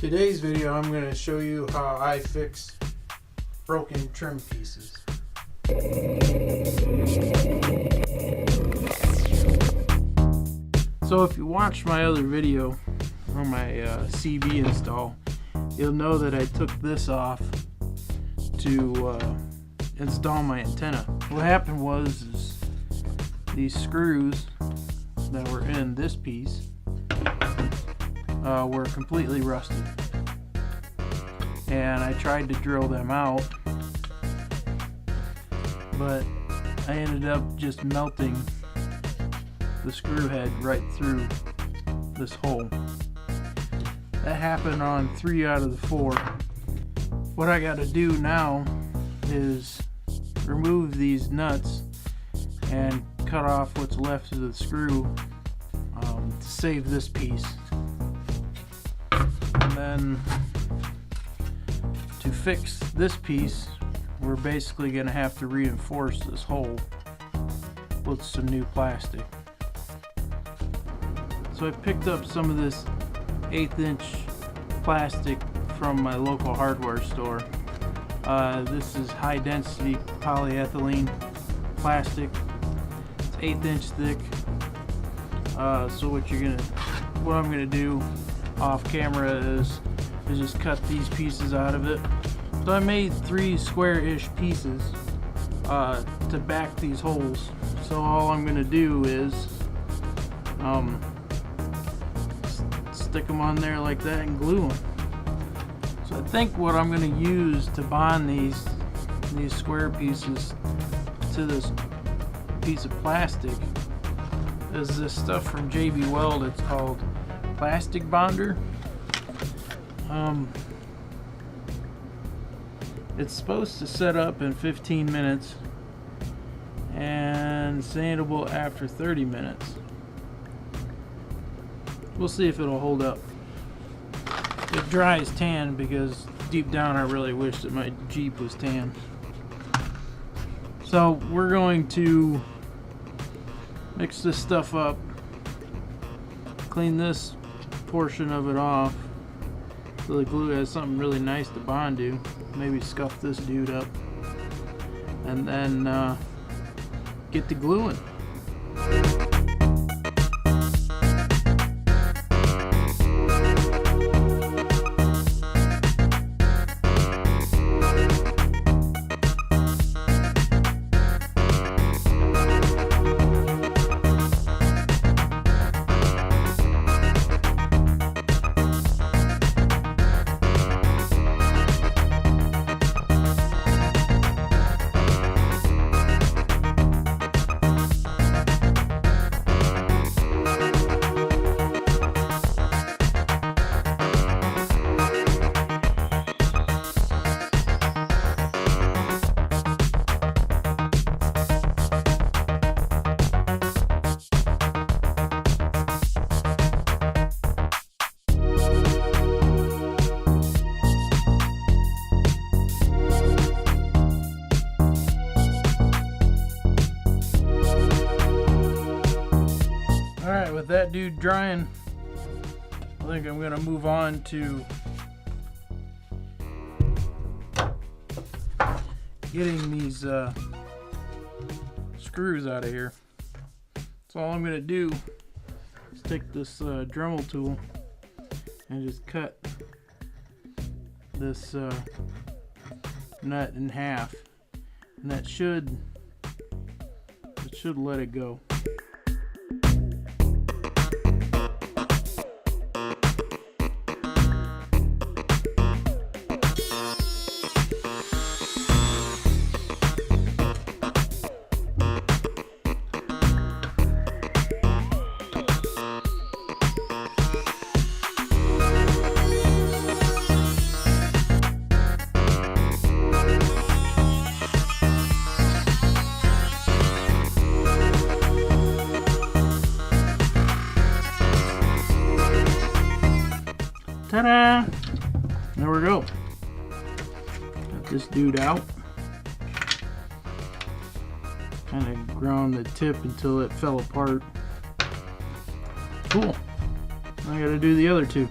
Today's video, I'm going to show you how I fix broken trim pieces. So if you watched my other video on my CB install, you'll know that I took this off to install my antenna. What happened was these screws that were in this piece were completely rusted, and I tried to drill them out, but I ended up just melting the screw head right through this hole. That happened on 3 out of the 4. What I got to do now is remove these nuts and cut off what's left of the screw to save this piece. And then to fix this piece, we're basically going to have to reinforce this hole with some new plastic. So I picked up some of this 1/8" plastic from my local hardware store. This is high density polyethylene plastic. It's 1/8" thick. So what I'm gonna do off camera is just cut these pieces out of it. So I made 3 square-ish pieces to back these holes. So all I'm gonna do is stick them on there like that and glue them. So I think what I'm gonna use to bond these square pieces to this piece of plastic is this stuff from JB Weld. It's called plastic bonder. It's supposed to set up in 15 minutes and sandable after 30 minutes. We'll see if it'll hold up. It dries tan because deep down I really wish that my Jeep was tan. So we're going to mix this stuff up, clean this portion of it off so the glue has something really nice to bond to. Maybe scuff this dude up, and then get to gluing. Alright, with that dude drying, I think I'm going to move on to getting these screws out of here. So all I'm going to do is take this Dremel tool and just cut this nut in half, and that should let it go. Ta-da! There we go. Got this dude out. Kind of ground the tip until it fell apart. Cool. I gotta do the other two.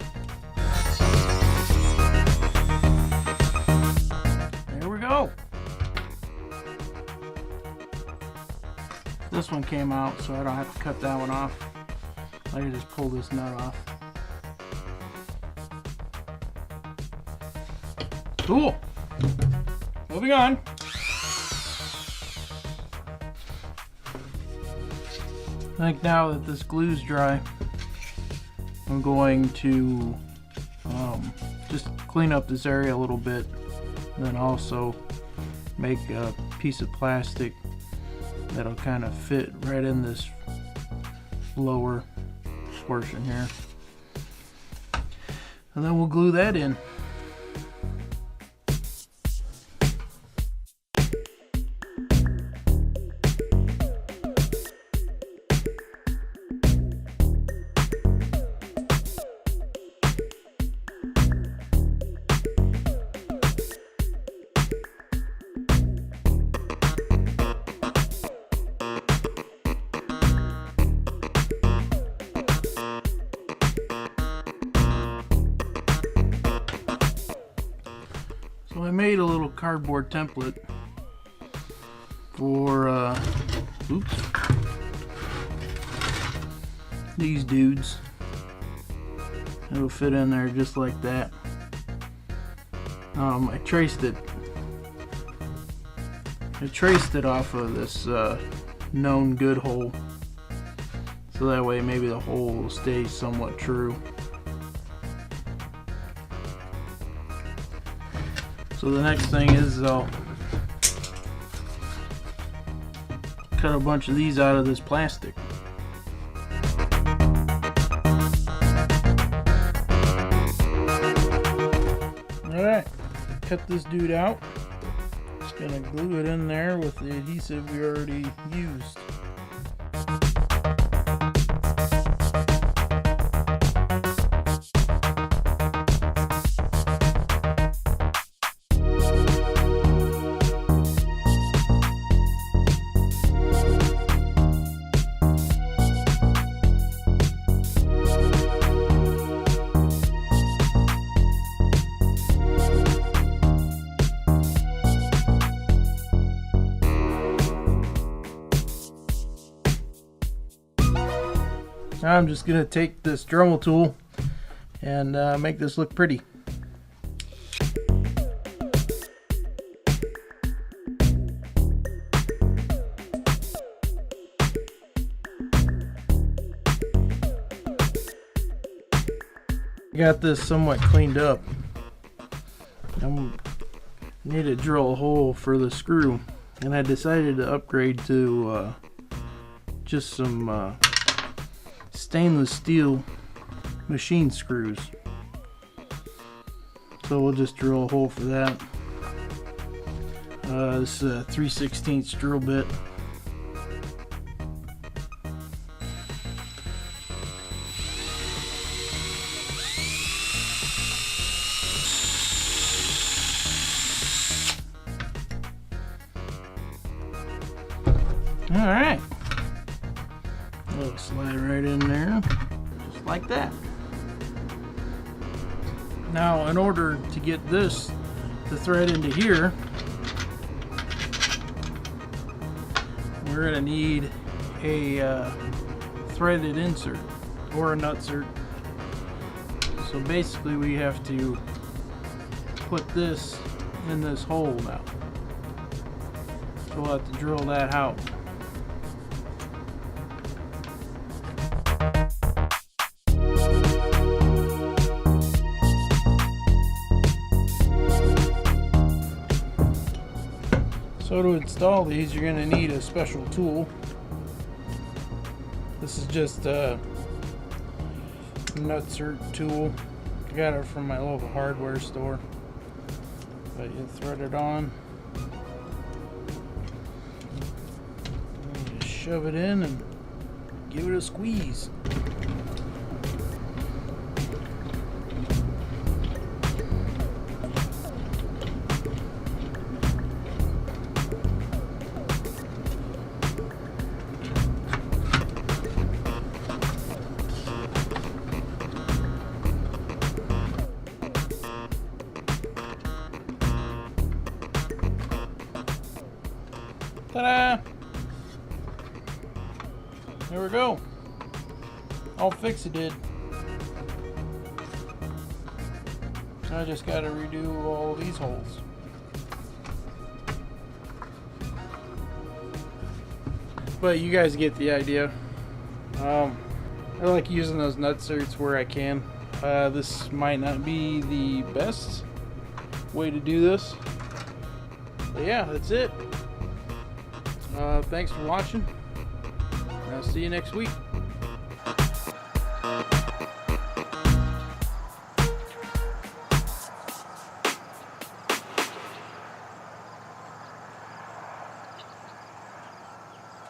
this one came out, so I don't have to cut that one off. I can just pull this nut off. Cool. Moving on. I think now that this glue's dry, I'm going to just clean up this area a little bit, and then also make a piece of plastic that'll kind of fit right in this lower portion here, and then we'll glue that in. So I made a little cardboard template for these dudes. It'll fit in there just like that. I traced it off of this known good hole, so that way maybe the hole will stay somewhat true. So the next thing is I'll cut a bunch of these out of this plastic. Alright, cut this dude out. Just gonna glue it in there with the adhesive we already used. Now I'm just gonna take this Dremel tool and make this look pretty. Got this somewhat cleaned up. I need to drill a hole for the screw, and I decided to upgrade to just some stainless steel machine screws. So we'll just drill a hole for that. This is a 3/16 drill bit. Alright. It'll slide right in there, just like that. Now, in order to get this to thread into here, we're going to need a threaded insert or a nutsert. So basically we have to put this in this hole now. So we'll have to drill that out. So to install these, you're going to need a special tool. This is just a nutsert tool. I got it from my local hardware store. But you thread it on. And just shove it in and give it a squeeze. Ta-da! There we go. All fixed it did. I just got to redo all these holes. But you guys get the idea. I like using those nutserts where I can. This might not be the best way to do this. But yeah, that's it. Thanks for watching. I'll see you next week.